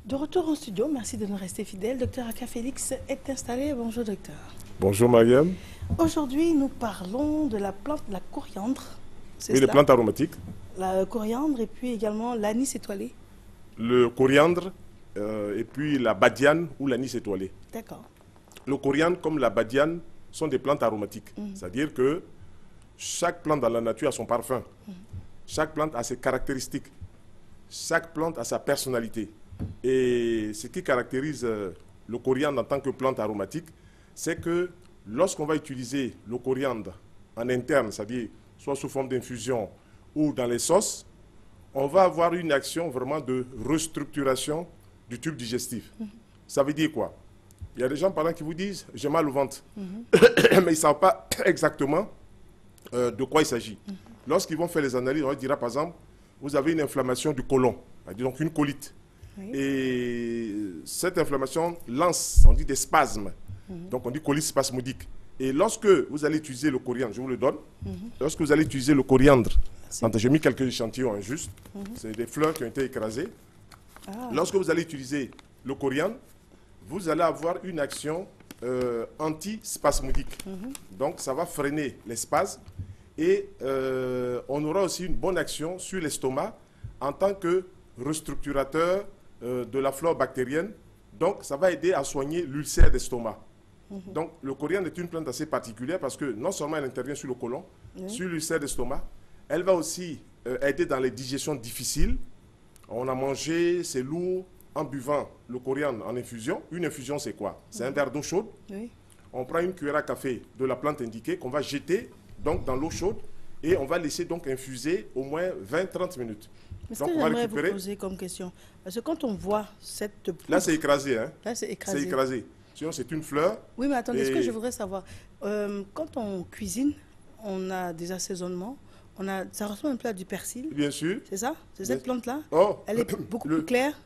De retour en studio, merci de nous rester fidèles. Docteur Aka Félix est installé. Bonjour docteur. Bonjour Mariam. Aujourd'hui, nous parlons de la plante, la coriandre. Oui, les plantes aromatiques. La coriandre et puis également l'anis étoilé. Le coriandre et puis la badiane ou l'anis étoilé. D'accord. Le coriandre comme la badiane sont des plantes aromatiques. C'est-à-dire que chaque plante dans la nature a son parfum. Chaque plante a ses caractéristiques. Chaque plante a sa personnalité. Et ce qui caractérise le coriandre en tant que plante aromatique, c'est que lorsqu'on va utiliser le coriandre en interne, c'est-à-dire soit sous forme d'infusion ou dans les sauces, on va avoir une action vraiment de restructuration du tube digestif. Ça veut dire quoi? Il y a des gens par là qui vous disent « j'ai mal au ventre », mais ils ne savent pas exactement de quoi il s'agit. Lorsqu'ils vont faire les analyses, on leur dira par exemple « vous avez une inflammation du côlon », donc une colite. Oui. Et cette inflammation lance, on dit des spasmes. Donc on dit colite spasmodique. Et lorsque vous allez utiliser le coriandre, je vous le donne, lorsque vous allez utiliser le coriandre, j'ai mis quelques échantillons juste, c'est des fleurs qui ont été écrasées. Lorsque vous allez utiliser le coriandre, vous allez avoir une action antispasmodique. Donc ça va freiner les spasmes et on aura aussi une bonne action sur l'estomac en tant que restructurateur de la flore bactérienne. Donc ça va aider à soigner l'ulcère d'estomac. Donc le coriandre est une plante assez particulière parce que non seulement elle intervient sur le côlon, sur l'ulcère d'estomac, elle va aussi aider dans les digestions difficiles. On a mangé, c'est lourd, en buvant le coriandre en infusion. Une infusion, c'est quoi? C'est un verre d'eau chaude. On prend une cuillère à café de la plante indiquée qu'on va jeter donc, dans l'eau chaude et on va laisser donc infuser au moins 20-30 minutes. Mais ce que j'aimerais vous poser comme question, parce que quand on voit cette poudre... Là, c'est écrasé. Hein? Là, c'est écrasé. C'est écrasé. Sinon, c'est une fleur. Oui, mais attendez, ce que je voudrais savoir, quand on cuisine, on a des assaisonnements, ça ressemble un peu à du persil. Bien sûr. C'est ça? C'est cette plante-là? Oh, elle est beaucoup plus claire?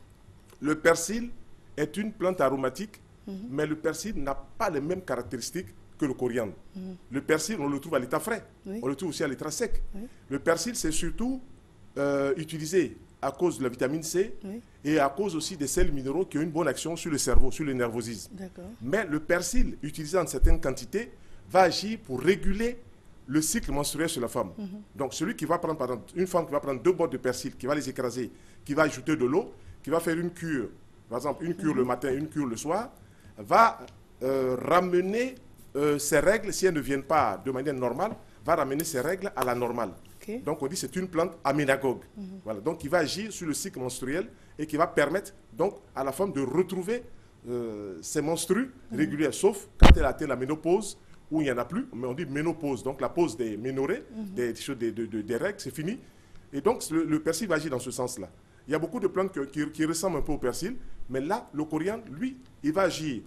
Le persil est une plante aromatique, mais le persil n'a pas les mêmes caractéristiques que le coriandre. Le persil, on le trouve à l'état frais. On le trouve aussi à l'état sec. Le persil, c'est surtout utilisé à cause de la vitamine C et à cause aussi des sels minéraux qui ont une bonne action sur le cerveau, sur le nervosisme. Mais le persil, utilisé en certaines quantités, va agir pour réguler le cycle menstruel chez la femme. Donc celui qui va prendre, par exemple, une femme qui va prendre 2 bottes de persil, qui va les écraser, qui va ajouter de l'eau, qui va faire une cure, par exemple une cure le matin, une cure le soir, va ramener ses règles, si elles ne viennent pas de manière normale, va ramener ses règles à la normale. Donc on dit que c'est une plante aménagogue. Voilà. Donc il va agir sur le cycle menstruel et qui va permettre donc à la femme de retrouver ses menstrues régulières, sauf quand elle a atteint la ménopause, où il n'y en a plus, mais on dit ménopause, donc la pause des ménorrhées, des règles, c'est fini. Et donc le persil va agir dans ce sens-là. Il y a beaucoup de plantes qui ressemblent un peu au persil, mais là, le coriandre, lui, il va agir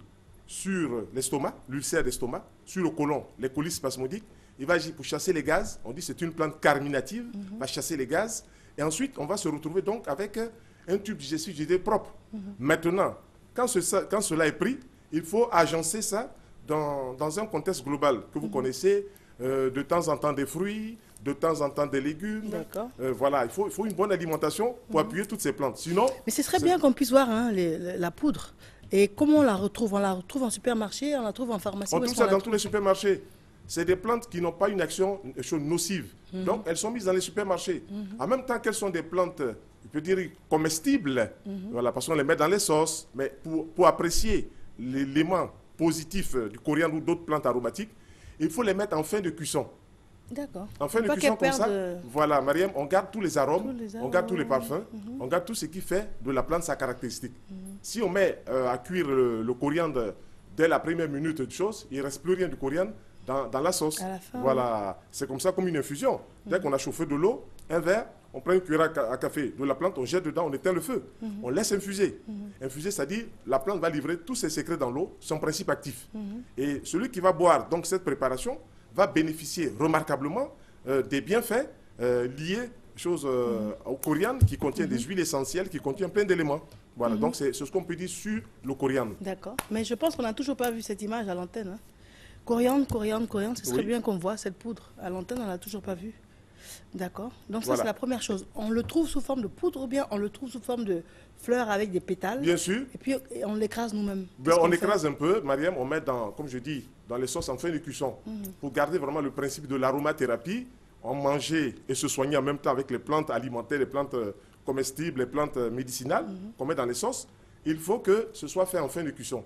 sur l'estomac, l'ulcère d'estomac, sur le côlon, les colites spasmodiques. Il va agir pour chasser les gaz. On dit que c'est une plante carminative, va chasser les gaz. Et ensuite, on va se retrouver donc avec un tube digestif, propre. Maintenant, quand cela est pris, il faut agencer ça dans un contexte global que vous connaissez, de temps en temps des fruits, de temps en temps des légumes. Voilà, il faut une bonne alimentation pour appuyer toutes ces plantes. Sinon, mais ce serait bien qu'on puisse voir la poudre. Et comment on la retrouve? On la retrouve en supermarché, on la trouve en pharmacie? On trouve ça dans tous les supermarchés. C'est des plantes qui n'ont pas une action nocive. Donc, elles sont mises dans les supermarchés. En même temps qu'elles sont des plantes, je peux dire, comestibles, voilà, parce qu'on les met dans les sauces. Mais pour apprécier l'élément positif du coriandre ou d'autres plantes aromatiques, il faut les mettre en fin de cuisson. D'accord. En fin de cuisson comme ça, voilà, Mariam, on garde tous les arômes, on garde tous les parfums, on garde tout ce qui fait de la plante sa caractéristique. Si on met à cuire le coriandre dès la première minute de chose, il ne reste plus rien du coriandre dans la sauce. Voilà, c'est comme ça, comme une infusion. Dès qu'on a chauffé de l'eau, un verre, on prend une cuillère à café de la plante, on jette dedans, on éteint le feu. On laisse infuser. Infuser, c'est-à-dire la plante va livrer tous ses secrets dans l'eau, son principe actif. Et celui qui va boire donc cette préparation va bénéficier remarquablement des bienfaits liés au coriandre qui contient des huiles essentielles, qui contient plein d'éléments. Voilà, donc c'est ce qu'on peut dire sur le coriandre. D'accord, mais je pense qu'on n'a toujours pas vu cette image à l'antenne. Coriandre, ce serait bien qu'on voit cette poudre. À l'antenne, on ne l'a toujours pas vue. D'accord. Donc ça, Voilà. c'est la première chose. On le trouve sous forme de poudre ou bien on le trouve sous forme de fleurs avec des pétales. Bien sûr. Et puis on l'écrase nous-mêmes. Ben, on écrase un peu, Mariam, on met dans, comme je dis, dans les sauces en fin de cuisson. Pour garder vraiment le principe de l'aromathérapie, on mangeait et se soigner en même temps avec les plantes alimentaires, les plantes comestibles, les plantes médicinales qu'on met dans les sauces. Il faut que ce soit fait en fin de cuisson.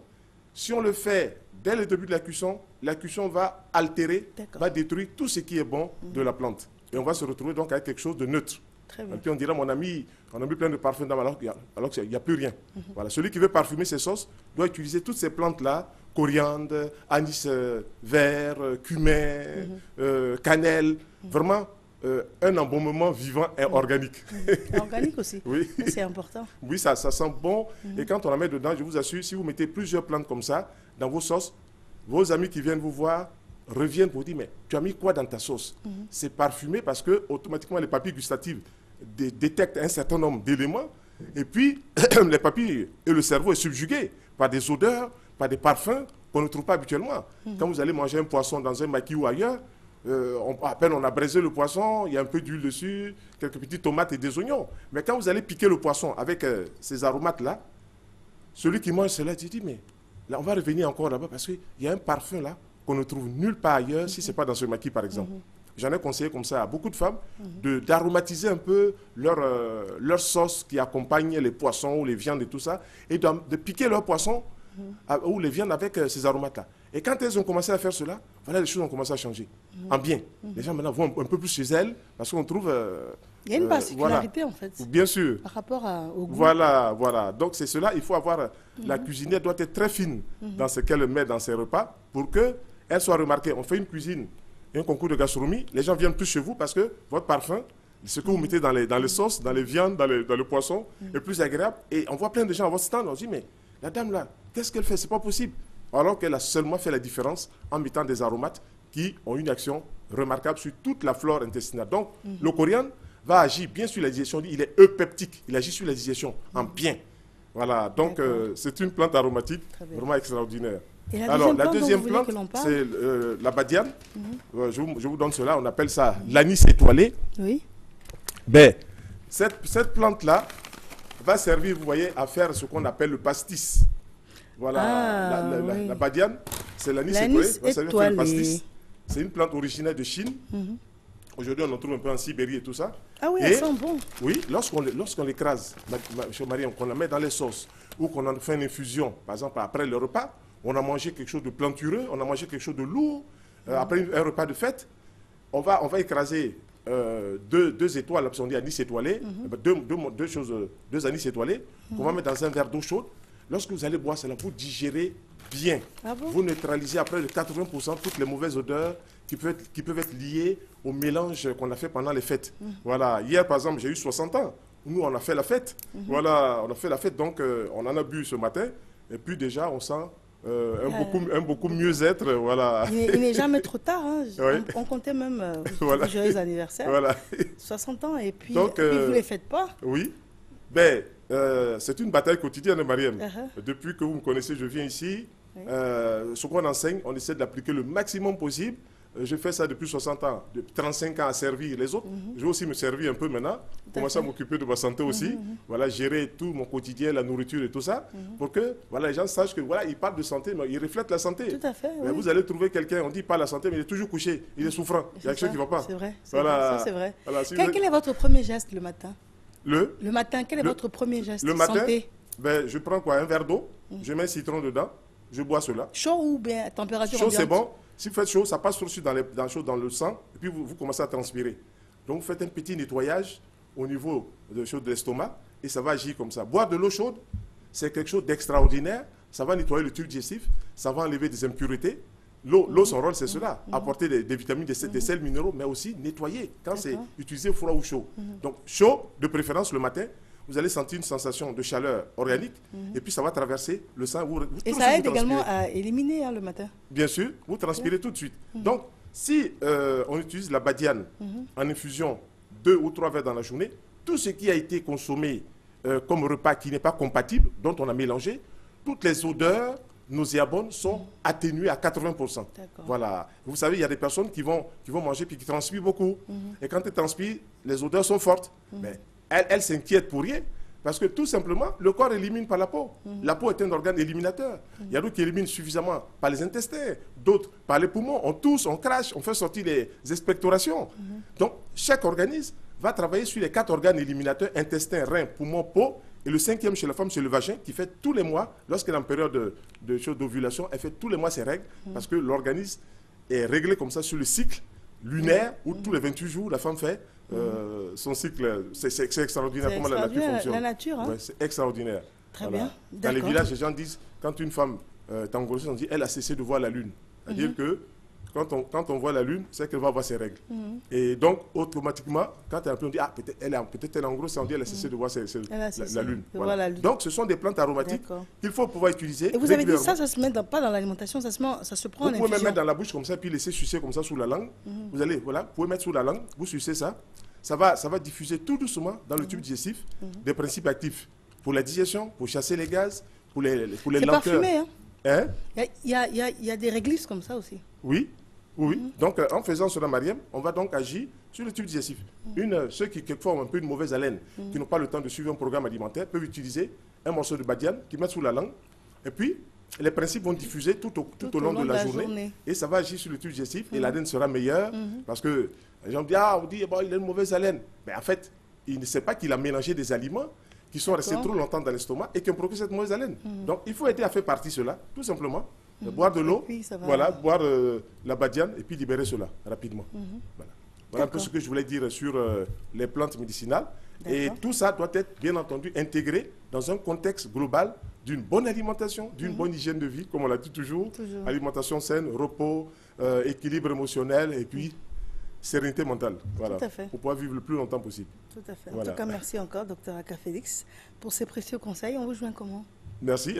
Si on le fait dès le début de la cuisson va altérer, va détruire tout ce qui est bon de la plante. Et on va se retrouver donc avec quelque chose de neutre. Très bien. Et puis on dira, on a mis plein de parfums dedans alors qu'il n'y a plus rien. Voilà. Celui qui veut parfumer ses sauces doit utiliser toutes ces plantes-là, coriandre, anis vert, cumin, cannelle, vraiment un embaumement vivant et organique. Organique aussi. Oui. C'est important. Oui, ça sent bon. Et quand on la met dedans, je vous assure, si vous mettez plusieurs plantes comme ça dans vos sauces, vos amis qui viennent vous voir reviennent pour dire, mais tu as mis quoi dans ta sauce? C'est parfumé parce que automatiquement les papilles gustatives détectent un certain nombre d'éléments. Et puis, les papilles et le cerveau est subjugué par des odeurs, par des parfums qu'on ne trouve pas habituellement. Quand vous allez manger un poisson dans un maquis ou ailleurs, à peine on a braisé le poisson, il y a un peu d'huile dessus, quelques petites tomates et des oignons. Mais quand vous allez piquer le poisson avec ces aromates-là, celui qui mange cela dit, mais là, on va revenir encore là-bas parce qu'il y a un parfum là qu'on ne trouve nulle part ailleurs si ce n'est pas dans ce maquis, par exemple. J'en ai conseillé comme ça à beaucoup de femmes d'aromatiser un peu leur sauce qui accompagne les poissons ou les viandes et tout ça, et de piquer leur poisson ou les viandes avec ces aromates-là. Et quand elles ont commencé à faire cela, voilà, les choses ont commencé à changer. En bien. Les gens maintenant vont un peu plus chez elles parce qu'on trouve... il y a une particularité voilà. En fait. Bien sûr. Par rapport au goût. Voilà, voilà. Donc c'est cela, il faut avoir... La cuisinière doit être très fine dans ce qu'elle met dans ses repas pour qu'elle soit remarquée. On fait une cuisine et un concours de gastronomie, les gens viennent plus chez vous parce que votre parfum, ce que vous mettez dans les sauces, dans les viandes, dans le poisson, est plus agréable. Et on voit plein de gens à votre stand, on se dit, mais la dame là, qu'est-ce qu'elle fait? C'est pas possible. Alors qu'elle a seulement fait la différence en mettant des aromates qui ont une action remarquable sur toute la flore intestinale. Donc, le coriandre va agir bien sur la digestion, il est eupeptique, il agit sur la digestion en bien. Voilà, donc c'est une plante aromatique vraiment extraordinaire. Et alors, la deuxième plante, c'est la badiane. Je vous donne cela, on appelle ça l'anis étoilé. Oui. Ben, cette plante-là va servir, vous voyez, à faire ce qu'on appelle le pastis. Voilà, la badiane, c'est l'anis étoilé. C'est une plante originaire de Chine. Aujourd'hui, on en trouve un peu en Sibérie et tout ça. Ah oui, elles sont bonnes. Oui, lorsqu'on l'écrase, chez Marie, qu'on la met dans les sauces ou qu'on en fait une infusion, par exemple, après le repas, on a mangé quelque chose de plantureux, on a mangé quelque chose de lourd, après un repas de fête, on va écraser deux étoiles, on dit anis étoilé, deux anis étoilés, qu'on va mettre dans un verre d'eau chaude. Lorsque vous allez boire cela, vous digérez bien. Ah bon? Vous neutralisez après de 80% toutes les mauvaises odeurs qui peuvent être liées au mélange qu'on a fait pendant les fêtes. Voilà. Hier, par exemple, j'ai eu 60 ans. Nous, on a fait la fête. Voilà, on a fait la fête, donc on en a bu ce matin. Et puis déjà, on sent un beaucoup mieux-être. Voilà. Il n'est jamais trop tard. Hein. Oui. On comptait même voilà. joyeux anniversaire. Voilà. 60 ans, et puis, donc, vous ne les faites pas? Oui. Ben, c'est une bataille quotidienne, Mariam. Depuis que vous me connaissez, je viens ici. Ce qu'on enseigne, on essaie de l'appliquer le maximum possible. Je fais ça depuis 60 ans, de 35 ans à servir les autres. Je vais aussi me servir un peu maintenant, commencer à m'occuper de ma santé aussi. Voilà, gérer tout mon quotidien, la nourriture et tout ça, pour que voilà, les gens sachent que voilà, ils parlent de santé, mais ils reflètent la santé. Tout à fait. Mais vous allez trouver quelqu'un, on dit pas la santé, mais il est toujours couché, il est souffrant. Il y a quelque chose qui ne va pas. C'est vrai. Voilà. Ça, c'est vrai. Voilà, si quel est votre premier geste le matin? Le matin, quel est votre premier geste? Le matin, santé? Ben, je prends quoi? Un verre d'eau, je mets un citron dedans, je bois cela. Chaud ou bien température chaud, ambiante? c'est bon. Si vous faites chaud, ça passe tout dans le sang, et puis vous commencez à transpirer. Donc vous faites un petit nettoyage au niveau de l'estomac, et ça va agir comme ça. Boire de l'eau chaude, c'est quelque chose d'extraordinaire. Ça va nettoyer le tube digestif, ça va enlever des impuretés. L'eau, son rôle, c'est cela. Apporter des vitamines, des sels minéraux, mais aussi nettoyer quand c'est utilisé froid ou chaud. Donc chaud, de préférence le matin. Vous allez sentir une sensation de chaleur organique et puis ça va traverser le sang. Et ça aide également à éliminer le matin. Bien sûr, vous transpirez tout de suite. Donc, si on utilise la badiane en infusion 2 ou 3 verres dans la journée, tout ce qui a été consommé comme repas qui n'est pas compatible, dont on a mélangé, toutes les odeurs, nauséabondes sont atténuées à 80%. Voilà. Vous savez, il y a des personnes qui vont manger puis qui transpirent beaucoup. Et quand elles transpirent, les odeurs sont fortes. Mais elles s'inquiètent pour rien. Parce que tout simplement, le corps élimine par la peau. La peau est un organe éliminateur. Il y a d'autres qui éliminent suffisamment par les intestins, d'autres par les poumons. On tousse, on crache, on fait sortir les expectorations. Donc, chaque organisme va travailler sur les 4 organes éliminateurs, intestin, rein, poumon, peau. Et le 5e chez la femme, c'est le vagin qui fait tous les mois, lorsqu'elle est en période d'ovulation, elle fait tous les mois ses règles parce que l'organisme est réglé comme ça sur le cycle lunaire où tous les 28 jours, la femme fait son cycle. C'est extraordinaire comment la nature fonctionne. La nature, hein? Ouais, c'est extraordinaire. Très bien. Dans les villages, les gens disent, quand une femme est en grossesse, on dit elle a cessé de voir la lune. C'est-à-dire que quand on voit la lune, c'est qu'elle va avoir ses règles. Et donc, automatiquement, quand elle a on dit, ah, peut-être elle est en grossesse, on dit elle a cessé de voir la lune. Voilà. La lune. Donc, ce sont des plantes aromatiques qu'il faut pouvoir utiliser. Et vous avez dit ça se met pas dans l'alimentation, ça se prend en infusion. Vous pouvez même mettre dans la bouche comme ça, puis laisser sucer comme ça sous la langue. Vous allez, voilà, vous pouvez mettre sous la langue, vous sucez ça. Ça va diffuser tout doucement dans le tube digestif des principes actifs pour la digestion, pour chasser les gaz, pour les lenteurs. C'est parfumé, hein? Hein? Il y a des réglisses comme ça aussi. Oui. Donc, en faisant cela, Mariam, on va donc agir sur le tube digestif. Ceux qui, quelquefois, ont un peu une mauvaise haleine, qui n'ont pas le temps de suivre un programme alimentaire, peuvent utiliser un morceau de badiane qu'ils mettent sous la langue. Et puis, les principes vont diffuser tout au long de la journée. Et ça va agir sur le tube digestif et l'haleine sera meilleure. Parce que les gens disent, bon, il a une mauvaise haleine. Mais en fait, il ne sait pas qu'il a mélangé des aliments qui sont restés trop longtemps dans l'estomac et qui ont procuré cette mauvaise haleine. Donc, il faut aider à faire partie cela, tout simplement. Boire de l'eau, voilà, boire la badiane et puis libérer cela rapidement. Voilà un peu ce que je voulais dire sur les plantes médicinales. Et tout ça doit être, bien entendu, intégré dans un contexte global d'une bonne alimentation, d'une bonne hygiène de vie, comme on l'a dit toujours. Alimentation saine, repos, équilibre émotionnel et puis sérénité mentale. Voilà, tout à fait. Pour pouvoir vivre le plus longtemps possible. Tout à fait. Voilà. En tout cas, merci encore, Dr Aka Félix, pour ces précieux conseils. On vous joint comment? Merci.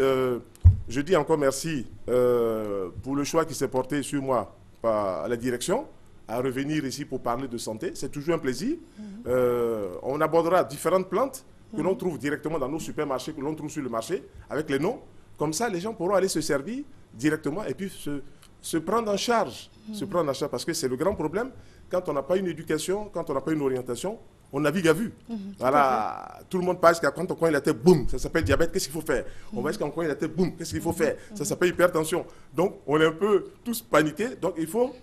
Je dis encore merci pour le choix qui s'est porté sur moi par la direction à revenir ici pour parler de santé. C'est toujours un plaisir. On abordera différentes plantes que l'on trouve directement dans nos supermarchés, que l'on trouve sur le marché, avec les noms. Comme ça, les gens pourront aller se servir directement et puis se prendre en charge. Se prendre en charge, parce que c'est le grand problème. Quand on n'a pas une éducation, quand on n'a pas une orientation, on navigue à vue. Voilà, tout le monde passe quand on cogne la tête, boum, ça s'appelle diabète, qu'est-ce qu'il faut faire? On va jusqu'à on cogne la tête, boum, qu'est-ce qu'il faut faire? Ça s'appelle hypertension. Donc, on est un peu tous paniqués. Donc, il faut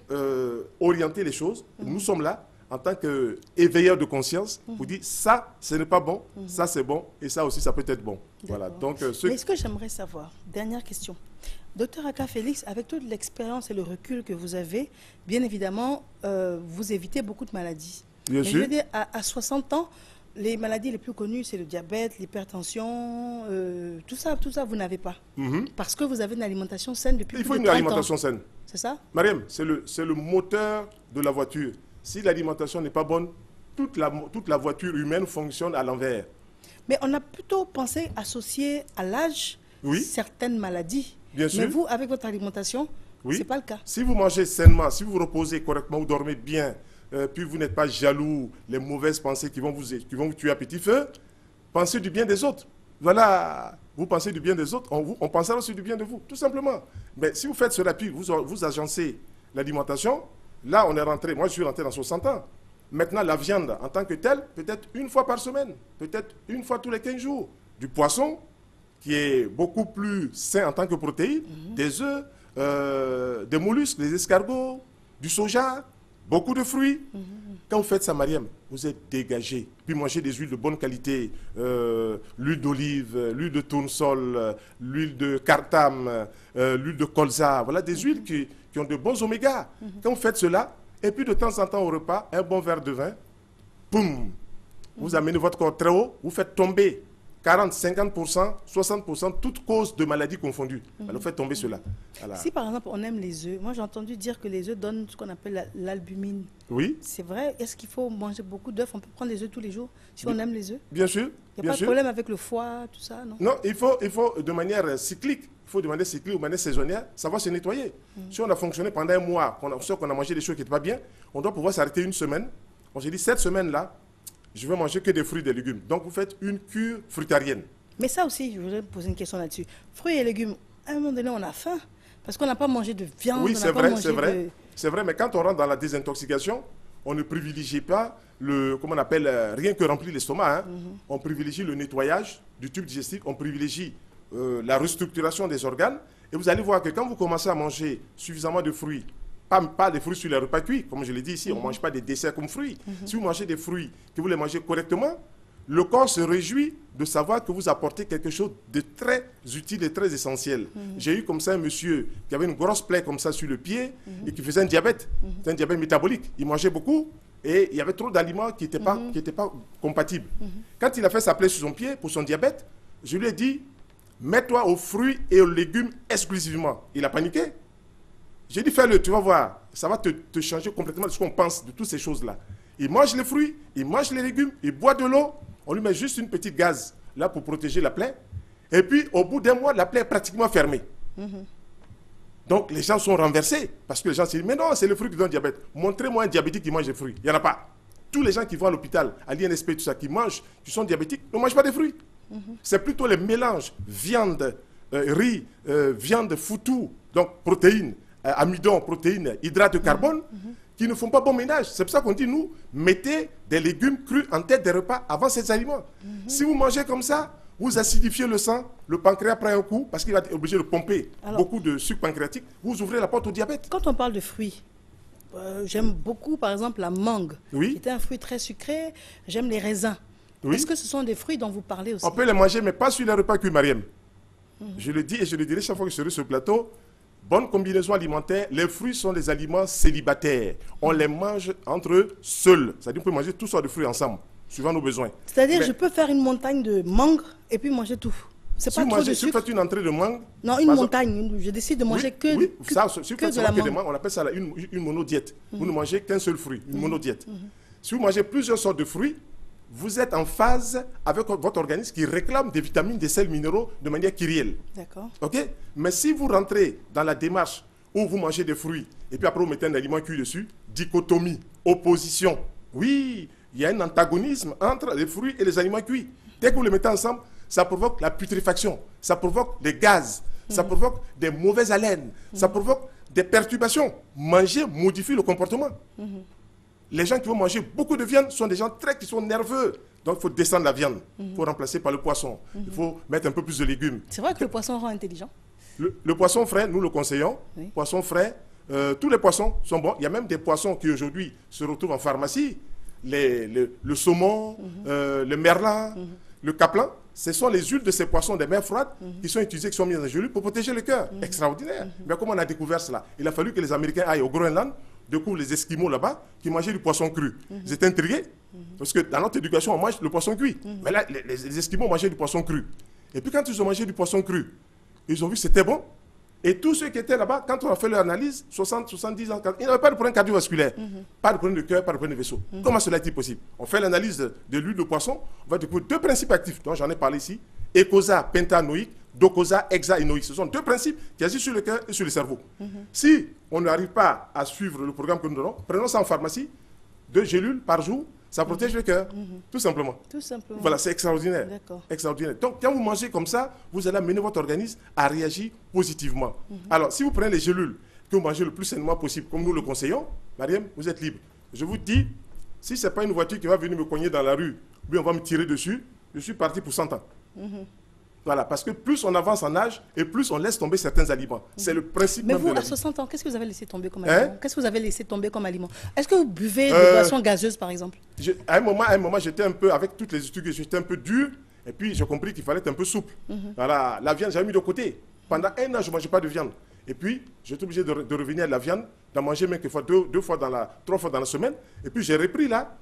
orienter les choses. Nous sommes là en tant qu'éveilleurs de conscience pour dire ça, ce n'est pas bon, ça, c'est bon, et ça aussi, ça peut être bon. Voilà. Donc, mais ce que j'aimerais savoir, dernière question. Docteur Aka Félix, avec toute l'expérience et le recul que vous avez, bien évidemment, vous évitez beaucoup de maladies. Bien sûr. Je veux dire, à 60 ans, les maladies les plus connues, c'est le diabète, l'hypertension, tout ça, vous n'avez pas. Parce que vous avez une alimentation saine depuis plus de 30 ans. Il faut une alimentation saine. C'est ça? Mariam, c'est le moteur de la voiture. Si l'alimentation n'est pas bonne, toute la voiture humaine fonctionne à l'envers. Mais on a plutôt pensé associer à l'âge certaines maladies. Bien sûr. Mais vous, avec votre alimentation, ce n'est pas le cas. Si vous mangez sainement, si vous vous reposez correctement, vous dormez bien, puis vous n'êtes pas jaloux, les mauvaises pensées qui vont vous tuer à petit feu, pensez du bien des autres. Voilà, vous pensez du bien des autres, on pensera aussi du bien de vous, tout simplement. Mais si vous faites cela, puis vous agencez l'alimentation, là on est rentré, moi je suis rentré dans 60 ans. Maintenant la viande en tant que telle, peut-être une fois par semaine, peut-être une fois tous les 15 jours. Du poisson, qui est beaucoup plus sain en tant que protéine, des œufs, des mollusques, des escargots, du soja, beaucoup de fruits. Quand vous faites ça, Mariam, vous êtes dégagé. Puis mangez des huiles de bonne qualité, l'huile d'olive, l'huile de tournesol, l'huile de cartame, l'huile de colza. Voilà des huiles qui ont de bons oméga. Quand vous faites cela, et puis de temps en temps au repas, un bon verre de vin, boum, vous amenez votre corps très haut, vous faites tomber 40, 50%, 60%, toutes causes de maladies confondues. Alors faites tomber cela. Voilà. Si par exemple on aime les œufs, moi j'ai entendu dire que les œufs donnent ce qu'on appelle l'albumine. Oui. C'est vrai? Est-ce qu'il faut manger beaucoup d'œufs? On peut prendre les œufs tous les jours si on aime les œufs? Bien sûr. Il n'y a pas de problème avec le foie, tout ça, non? Non, il faut de manière cyclique, il faut de manière cyclique ou de manière saisonnière, savoir se nettoyer. Si on a fonctionné pendant un mois, qu'on a mangé des choses qui n'étaient pas bien, on doit pouvoir s'arrêter une semaine. On s'est dit, cette semaine-là, je vais manger que des fruits et des légumes. Donc vous faites une cure fruitarienne. Mais ça aussi, je voudrais poser une question là-dessus. Fruits et légumes, à un moment donné, on a faim. Parce qu'on n'a pas mangé de viande. Oui, c'est vrai, c'est vrai. C'est vrai, mais quand on rentre dans la désintoxication, on ne privilégie pas comment on appelle, rien que remplir l'estomac. Hein. On privilégie le nettoyage du tube digestif, on privilégie la restructuration des organes. Et vous allez voir que quand vous commencez à manger suffisamment de fruits, pas des fruits sur les repas cuits, comme je l'ai dit ici, on ne mange pas des desserts comme fruits. Si vous mangez des fruits, que vous les mangez correctement, le corps se réjouit de savoir que vous apportez quelque chose de très utile et très essentiel. J'ai eu comme ça un monsieur qui avait une grosse plaie comme ça sur le pied et qui faisait un diabète, un diabète métabolique. Il mangeait beaucoup et il y avait trop d'aliments qui n'étaient pas compatibles. Quand il a fait sa plaie sur son pied pour son diabète, je lui ai dit, mets-toi aux fruits et aux légumes exclusivement. Il a paniqué. J'ai dit, fais-le, tu vas voir. Ça va te changer complètement de ce qu'on pense de toutes ces choses-là. Il mange les fruits, il mange les légumes, il boit de l'eau. On lui met juste une petite gaz là pour protéger la plaie. Et puis, au bout d'un mois, la plaie est pratiquement fermée. Donc, les gens sont renversés parce que les gens se disent, mais non, c'est le fruit qui donne diabète. Montrez-moi un diabétique qui mange des fruits. Il n'y en a pas. Tous les gens qui vont à l'hôpital, à l'INSP, tout ça, qui mangent, qui sont diabétiques, ne mangent pas des fruits. C'est plutôt les mélanges viande, riz, viande foutou, donc protéines, amidon, protéines, hydrates de carbone, qui ne font pas bon ménage. C'est pour ça qu'on dit, nous, mettez des légumes crus en tête des repas avant ces aliments. Si vous mangez comme ça, vous acidifiez le sang, le pancréas prend un coup, parce qu'il va être obligé de pomper beaucoup de sucre pancréatique, vous ouvrez la porte au diabète. Quand on parle de fruits, j'aime beaucoup, par exemple, la mangue, qui est un fruit très sucré. J'aime les raisins. Est-ce que ce sont des fruits dont vous parlez aussi? On peut les manger, mais pas sur les repas cuits, Mariam. Je le dis et je le dirai chaque fois que je serai sur le plateau. Bonne combinaison alimentaire, les fruits sont des aliments célibataires. On les mange entre eux seuls. C'est-à-dire qu'on peut manger toutes sortes de fruits ensemble, suivant nos besoins. C'est-à-dire je peux faire une montagne de mangue et puis manger tout. C'est pas trop de sucre. Si vous faites une entrée de mangue... Non, une montagne. Je décide de manger que de la mangue. On appelle ça une monodiète. Vous ne mangez qu'un seul fruit, une monodiète. Si vous mangez plusieurs sortes de fruits, vous êtes en phase avec votre organisme qui réclame des vitamines, des sels minéraux de manière kyrielle. D'accord. OK? Mais si vous rentrez dans la démarche où vous mangez des fruits et puis après vous mettez un aliment cuit dessus, dichotomie, opposition. Oui, il y a un antagonisme entre les fruits et les aliments cuits. Dès que vous les mettez ensemble, ça provoque la putréfaction, ça provoque des gaz, ça provoque des mauvaises haleines, ça provoque des perturbations. Manger modifie le comportement. Les gens qui vont manger beaucoup de viande sont des gens qui sont nerveux. Donc, il faut descendre la viande. Il faut remplacer par le poisson. Il faut mettre un peu plus de légumes. C'est vrai que le poisson rend intelligent. Le poisson frais, nous le conseillons. Poisson frais, tous les poissons sont bons. Il y a même des poissons qui aujourd'hui se retrouvent en pharmacie. Le saumon, le merlan, le capelin. Ce sont les huiles de ces poissons des mers froides qui sont utilisées, qui sont mises en gelée pour protéger le cœur. Extraordinaire. Mais comment on a découvert cela? Il a fallu que les Américains aillent au Groenland, découvrent les Esquimaux là-bas qui mangeaient du poisson cru. Ils étaient intrigués parce que dans notre éducation, on mange le poisson cuit. Mais là, les Esquimaux mangeaient du poisson cru. Et puis quand ils ont mangé du poisson cru, ils ont vu que c'était bon. Et tous ceux qui étaient là-bas, quand on a fait l'analyse, 60, 70 ans, ils n'avaient pas de problème cardiovasculaire, pas de problème de cœur, pas de problème de vaisseau. Comment cela est-il possible? On fait l'analyse de l'huile de poisson, on va découvrir deux principes actifs, dont j'en ai parlé ici, Eicosa pentanoïque, Docosa hexaénoïque. Ce sont deux principes qui agissent sur le cœur et sur le cerveau. Si on n'arrive pas à suivre le programme que nous donnons, prenons ça en pharmacie, 2 gélules par jour, ça protège le cœur, tout simplement. Tout simplement. Voilà, c'est extraordinaire. Extraordinaire. Donc, quand vous mangez comme ça, vous allez amener votre organisme à réagir positivement. Alors, si vous prenez les gélules, que vous mangez le plus sainement possible, comme nous le conseillons, Mariam, vous êtes libre. Je vous dis, si ce n'est pas une voiture qui va venir me cogner dans la rue, puis on va me tirer dessus, je suis parti pour 100 ans. Voilà, parce que plus on avance en âge et plus on laisse tomber certains aliments. C'est le principe même de la vie. Mais vous, à 60 ans, qu'est-ce que vous avez laissé tomber comme aliment? Qu'est-ce que vous avez laissé tomber comme aliment? Est-ce que vous buvez des boissons gazeuses, par exemple? À un moment, j'étais un peu, avec toutes les études, j'étais un peu dur. Et puis, j'ai compris qu'il fallait être un peu souple. Voilà, la viande, j'avais mis de côté. Pendant 1 an, je ne mangeais pas de viande. Et puis, j'étais obligé de revenir à la viande, d'en manger même quelquefois 3 fois dans la semaine. Et puis, j'ai repris là,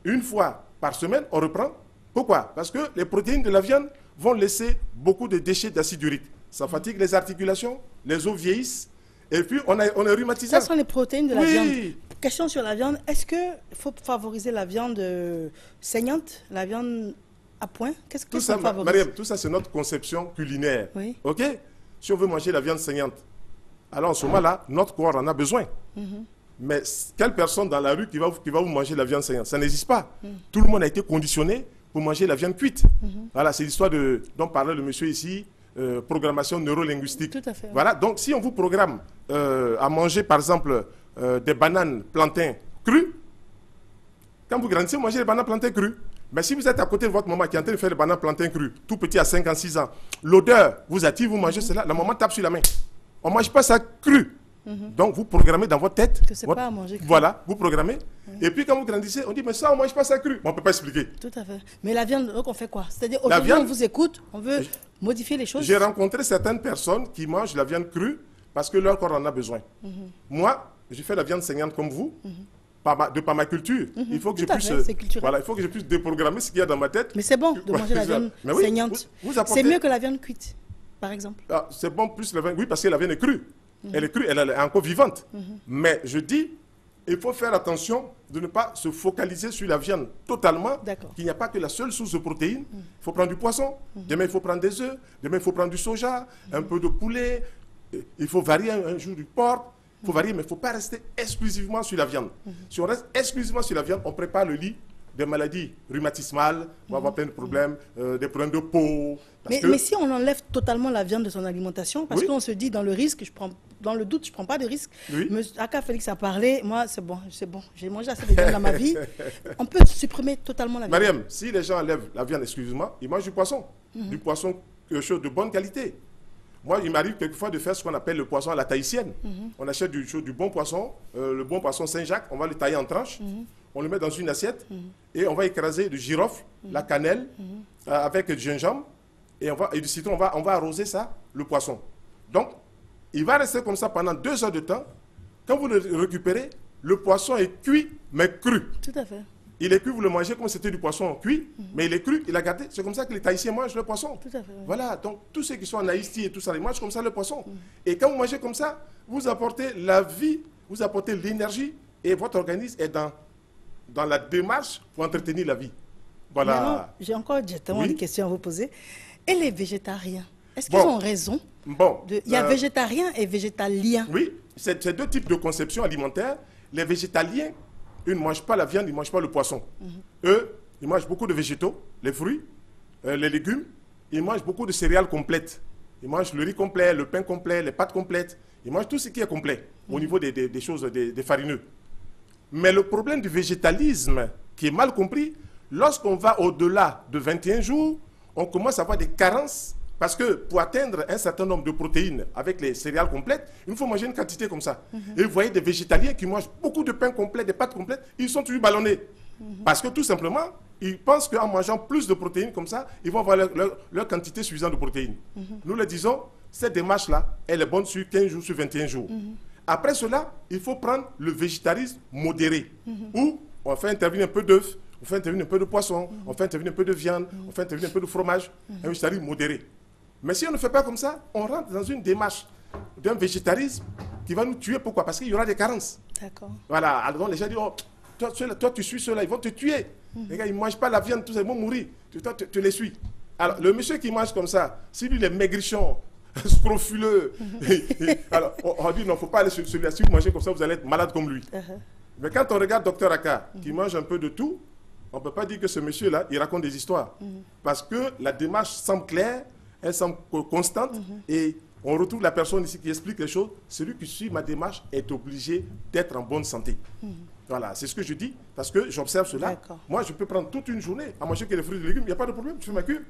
1 fois par semaine, on reprend. Pourquoi? Parce que les protéines de la viande vont laisser beaucoup de déchets d'acide urique. Ça fatigue les articulations, les os vieillissent, et puis on est rhumatisé. Ça sont les protéines de la viande. Question sur la viande, est-ce qu'il faut favoriser la viande saignante, la viande à point? Qu'est-ce que ça favorise? Mariam, tout ça, c'est notre conception culinaire. OK? Si on veut manger la viande saignante, alors en ce moment-là, notre corps en a besoin. Mais quelle personne dans la rue qui va vous manger la viande saignante? Ça n'existe pas. Tout le monde a été conditionné pour manger la viande cuite. Voilà, c'est l'histoire dont parlait le monsieur ici, programmation neurolinguistique. Tout à fait. Voilà, donc si on vous programme à manger, par exemple, des bananes, plantains crus, quand vous grandissez, vous mangez les bananes, plantains crus. Mais si vous êtes à côté de votre maman qui est en train de faire les bananes, plantains crus, tout petit à 5 ans, 6 ans, l'odeur vous attire, vous mangez cela, la maman tape sur la main. On ne mange pas ça cru. Donc vous programmez dans votre tête. Que c'est pas à manger cru. Voilà, vous programmez. Et puis quand vous grandissez, on dit mais ça on ne mange pas ça cru. On ne peut pas expliquer. Tout à fait. Mais la viande, donc on fait quoi? C'est-à-dire aujourd'hui on vous écoute, on veut modifier les choses. J'ai rencontré certaines personnes qui mangent la viande crue parce que leur corps en a besoin. Moi, je fais la viande saignante comme vous. De par ma culture, il faut que je puisse, voilà, il faut que je puisse déprogrammer ce qu'il y a dans ma tête. Mais c'est bon de manger la viande saignante. C'est mieux que la viande cuite, par exemple. Ah, c'est bon plus la viande, oui, parce que la viande est crue. Elle est crue, elle est encore vivante. Mais je dis, il faut faire attention de ne pas se focaliser sur la viande totalement, qu'il n'y a pas que la seule source de protéines. Il faut prendre du poisson, demain il faut prendre des œufs, demain il faut prendre du soja, un peu de poulet, il faut varier un jour du porc. Il faut varier, mais il ne faut pas rester exclusivement sur la viande. Si on reste exclusivement sur la viande, on prépare le lit des maladies rhumatismales, on va avoir plein de problèmes, des problèmes de peau. Mais si on enlève totalement la viande de son alimentation, parce qu'on se dit dans le risque, dans le doute, je ne prends pas de risque. Aka Félix a parlé, moi c'est bon, j'ai mangé assez de viande dans ma vie. On peut supprimer totalement la viande. Mariam, si les gens enlèvent la viande exclusivement, ils mangent du poisson. Du poisson, quelque chose de bonne qualité. Moi, il m'arrive quelquefois de faire ce qu'on appelle le poisson à la tahitienne. On achète du bon poisson, le bon poisson Saint-Jacques, on va le tailler en tranches, on le met dans une assiette et on va écraser du girofle, la cannelle, avec du gingembre et du citron, on va arroser ça, le poisson. Donc, il va rester comme ça pendant 2 heures de temps. Quand vous le récupérez, le poisson est cuit, mais cru. Tout à fait. Il est cuit, vous le mangez comme si c'était du poisson cuit, mais il est cru, il a gardé. C'est comme ça que les Tahitiens mangent le poisson. Tout à fait. Voilà, donc tous ceux qui sont en Haïti et tout ça, ils mangent comme ça le poisson. Et quand vous mangez comme ça, vous apportez la vie, vous apportez l'énergie, et votre organisme est dans la démarche pour entretenir la vie. Voilà. J'ai encore directement des questions à vous poser. Et les végétariens, est-ce qu'ils ont raison? Il y a végétarien et végétalien. Oui, c'est 2 types de conception alimentaire. Les végétaliens, eux ne mangent pas la viande, ils ne mangent pas le poisson. Eux, ils mangent beaucoup de végétaux, les fruits, les légumes. Ils mangent beaucoup de céréales complètes. Ils mangent le riz complet, le pain complet, les pâtes complètes. Ils mangent tout ce qui est complet au niveau des choses, des farineux. Mais le problème du végétalisme, qui est mal compris, lorsqu'on va au-delà de 21 jours, on commence à avoir des carences. Parce que pour atteindre un certain nombre de protéines avec les céréales complètes, il faut manger une quantité comme ça. Et vous voyez des végétaliens qui mangent beaucoup de pain complet, des pâtes complètes, ils sont toujours ballonnés. Parce que tout simplement, ils pensent qu'en mangeant plus de protéines comme ça, ils vont avoir leur quantité suffisante de protéines. Nous le disons, cette démarche-là, elle est bonne sur 15 jours, sur 21 jours. Après cela, il faut prendre le végétarisme modéré, où on fait intervenir un peu d'œufs, on fait intervenir un peu de poisson, on fait intervenir un peu de viande, on fait intervenir un peu de fromage, un végétarisme modéré. Mais si on ne fait pas comme ça, on rentre dans une démarche d'un végétarisme qui va nous tuer. Pourquoi? Parce qu'il y aura des carences. D'accord. Voilà, alors les gens disent, oh, toi tu suis ceux-là, ils vont te tuer. Les gars, ils ne mangent pas la viande, tous ils vont mourir. Toi, tu les suis. Alors, le monsieur qui mange comme ça, si lui, il est maigrichon, scrofuleux, alors on dit, non, il ne faut pas aller sur celui-là. Si vous mangez comme ça, vous allez être malade comme lui. Mais quand on regarde Dr Aka, qui mange un peu de tout, on ne peut pas dire que ce monsieur-là, il raconte des histoires. Parce que la démarche semble claire, elle semble constante et on retrouve la personne ici qui explique les choses. Celui qui suit ma démarche est obligé d'être en bonne santé. Voilà, c'est ce que je dis parce que j'observe cela. Moi, je peux prendre toute une journée à manger que des fruits et des légumes, il n'y a pas de problème, je fais ma cure.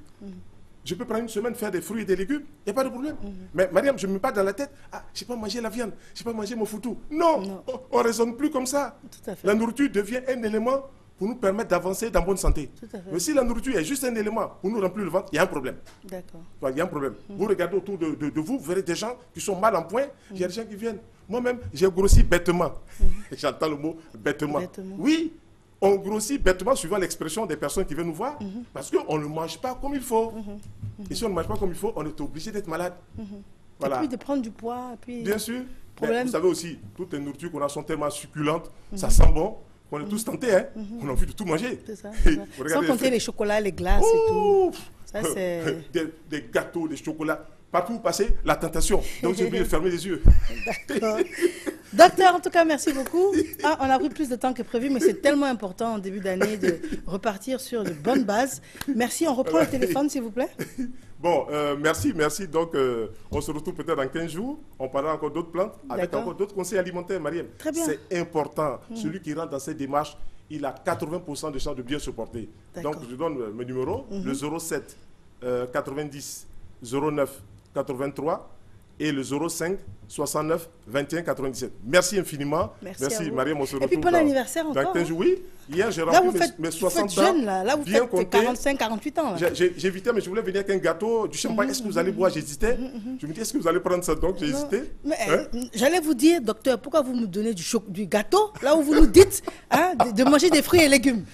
Je peux prendre une semaine faire des fruits et des légumes, il n'y a pas de problème. Mais Mariam, je ne me mets pas dans la tête, je n'ai pas mangé la viande, je n'ai pas mangé mon foutou. Non. On ne raisonne plus comme ça. Tout à fait. La nourriture devient un élément pour nous permettre d'avancer dans bonne santé. Mais si la nourriture est juste un élément pour nous remplir le ventre, il y a un problème. D'accord. Il y a un problème. Vous regardez autour de vous, vous verrez des gens qui sont mal en point. Il y a des gens qui viennent. Moi-même, j'ai grossi bêtement. J'entends le mot bêtement. Oui, on grossit bêtement suivant l'expression des personnes qui viennent nous voir parce qu'on ne mange pas comme il faut. Et si on ne mange pas comme il faut, on est obligé d'être malade. Voilà. Et puis de prendre du poids. Et puis... Bien sûr. Mais vous savez aussi, toutes les nourritures qu'on a sont tellement succulentes, ça sent bon. On est tous tentés, hein. On a envie de tout manger. C'est ça. Sans compter les chocolats, les glaces et tout. Ça, c'est... des gâteaux, des chocolats. Partout où vous passez, la tentation. Donc, j'ai oublié de fermer les yeux. D'accord. Docteur, en tout cas, merci beaucoup. Ah, on a pris plus de temps que prévu, mais c'est tellement important en début d'année de repartir sur de bonnes bases. Merci, on reprend le téléphone, s'il vous plaît. Bon, merci. Donc, on se retrouve peut-être dans 15 jours. On parlera encore d'autres plantes, avec encore d'autres conseils alimentaires, Marielle. Très bien. C'est important. Celui qui rentre dans cette démarche, il a 80% de chances de bien se porter. Donc, je donne mes numéros, le 07 90 09 83 et le 05 69 21 97. Merci infiniment. Merci Mariam, on se retrouve. Et puis bon anniversaire encore. Dans 15 jours, oui. Hier, j'ai rempli mes 60 ans. Jeune, là vous faites 45, 48 ans. J'évitais, mais je voulais venir avec un gâteau, du champagne. Est-ce que vous allez boire? J'hésitais. Je me dis, est-ce que vous allez prendre ça? Donc, j'ai hésité. J'allais vous dire, docteur, pourquoi vous me donnez du gâteau, là où vous nous dites de manger des fruits et légumes?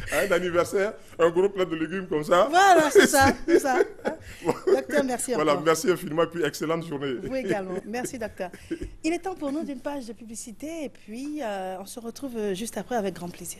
Un anniversaire, un gros plat de légumes comme ça. Voilà, c'est ça. Docteur, merci encore. Voilà, merci infiniment et puis excellente journée. Vous également. Merci, docteur. Il est temps pour nous d'une page de publicité et puis on se retrouve juste après avec grand plaisir.